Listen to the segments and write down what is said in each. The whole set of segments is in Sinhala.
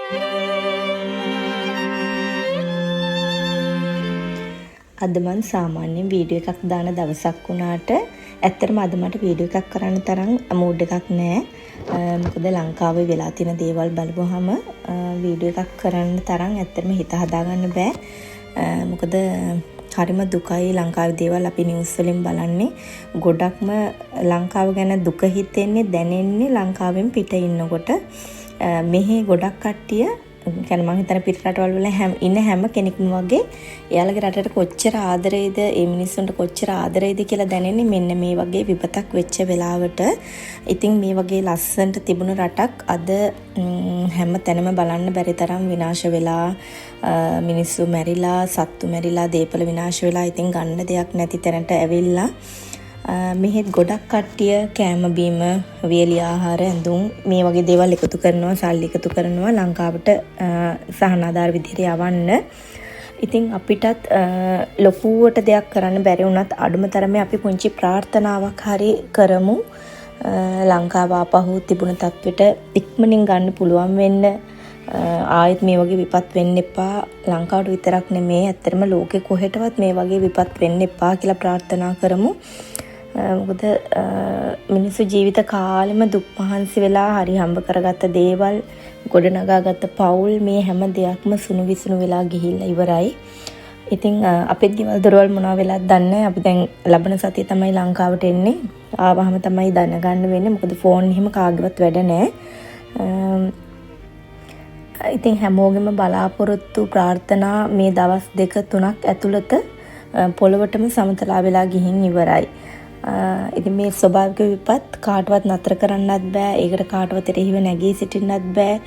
අද මම සාමාන්‍යයෙන් වීඩියෝ එකක් දාන දවසක් වුණාට ඇත්තටම අද මට වීඩියෝ එකක් කරන්න තරම් මූඩ් එකක් නැහැ. මොකද ලංකාවේ වෙලා තියෙන දේවල් බලපුවාම වීඩියෝ එකක් කරන්න තරම් ඇත්තටම හිත හදාගන්න බෑ. මොකද හරිම දුකයි ලංකාවේ දේවල් අපි නිවුස් වලින් බලන්නේ. ගොඩක්ම ලංකාව ගැන දුක හිතෙන්නේ දැනෙන්නේ ලංකාවෙන් පිට ඉන්නකොට. මෙහි ගොඩක් කට්ටිය කියන්නේ මම හිතන පිට රටවල් වල ඉන්න හැම කෙනෙක්ම වගේ එයාලගේ රටට කොච්චර ආදරේද ඒ මිනිස්සුන්ට කොච්චර ආදරේද කියලා දැනෙන්නේ මෙන්න මේ වගේ විපතක් වෙච්ච වෙලාවට. ඉතින් මේ වගේ ලස්සනට තිබුණු රටක් අද හැම තැනම බලන්න බැරි තරම් විනාශ වෙලා මිනිස්සු මැරිලා සත්තු මැරිලා දේපල විනාශ වෙලා ඉතින් ගන්න දෙයක් නැති තැනට ඇවිල්ලා මෙහෙත් ගොඩක් කට්ටිය කෑම බීම වියලි ආහාර ඇඳුම් මේ වගේ දේවල් එකතු කරනවා සල්ලි එකතු කරනවා ලංකාවට සහනාධාර විදිහට යවන්න. ඉතින් අපිටත් ලොකුවට දෙයක් කරන්න බැරි වුණත් අඩුම තරමේ අපි පුංචි ප්‍රාර්ථනාවක් හරි කරමු. ලංකාව ආපහු තිබුණ තත්ත්වෙට ඉක්මනින් ගන්න පුළුවන් වෙන්න. ආයෙත් මේ වගේ විපත් වෙන්න එපා. ලංකාවට විතරක් නෙමෙයි ඇත්තටම ලෝකෙ කොහෙටවත් මේ වගේ විපත් වෙන්න එපා කියලා ප්‍රාර්ථනා කරමු. මොකද මිනිස්සු ජීවිත කාලෙම දුක් මහන්සි වෙලා හරි හම්බ කරගත්ත දේවල් ගොඩනගාගත්ත පවුල් මේ හැම දෙයක්ම සුණු විසුණු වෙලා ගිහිල්ලා ඉවරයි. ඉතින් අපේ ගෙවල් දොරවල් මොනවා වෙලාද දන්නේ නැහැ. අපි දැන් ලබන සතියේ තමයි ලංකාවට එන්නේ. ආවහම තමයි දැනගන්න වෙන්නේ. මොකද ෆෝන් එහෙම කාගේවත් වැඩ නැහැ. ඉතින් හැමෝගෙම බලාපොරොත්තු ප්‍රාර්ථනා මේ දවස් 2-3ක් ඇතුළත පොළොවටම සමතලා වෙලා ගිහින් ඉවරයි. ඉතින් මේ ස්වභාවික විපත් කාටවත් නතර කරන්නත් බෑ. ඒකට කාටවත් එරෙහිව නැගී සිටින්නත් බෑ.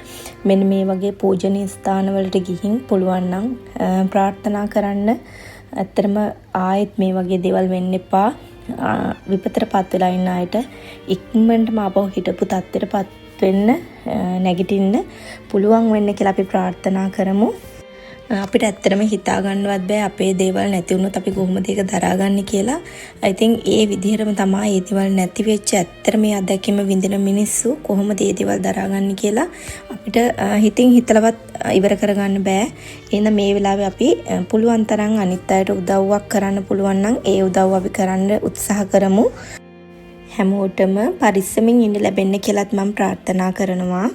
මෙන්න මේ වගේ පූජනීය ස්ථානවලට ගිහින් පුළුවන් නම් ප්‍රාර්ථනා කරන්න. ඇත්තටම ආයෙත් මේ වගේ දේවල් වෙන්න එපා. විපතටපත් වෙලා ඉන්න අයට ඉක්මනටම ආපහු හිටපු තත්ත්වයටපත් වෙන්න නැගිටින්න පුළුවන් වෙන්න කියලා අපි ප්‍රාර්ථනා කරමු. අපිට ඇත්තටම හිතා ගන්නවත් බෑ අපේ දේවල් නැති වුණොත් අපි කොහොමද ඒක දරාගන්නේ කියලා. I think ඒ විදිහටම තමයි ඒ දේවල් නැති වෙච්ච ඇත්තට මේ අත්දැකීම විඳින මිනිස්සු කොහොමද ඒ දේවල් දරාගන්නේ කියලා අපිට හිතින් හිතලවත් ඉවර කරගන්න බෑ. එහෙනම් මේ වෙලාවේ අපි පුළුවන් තරම් අනිත් අයට උදව්වක් කරන්න පුළුවන් නම් ඒ උදව්ව අපි කරන්න උත්සාහ කරමු. හැමෝටම පරිස්සමින් ඉන්න ලැබෙන්න කියලාත් මම ප්‍රාර්ථනා කරනවා.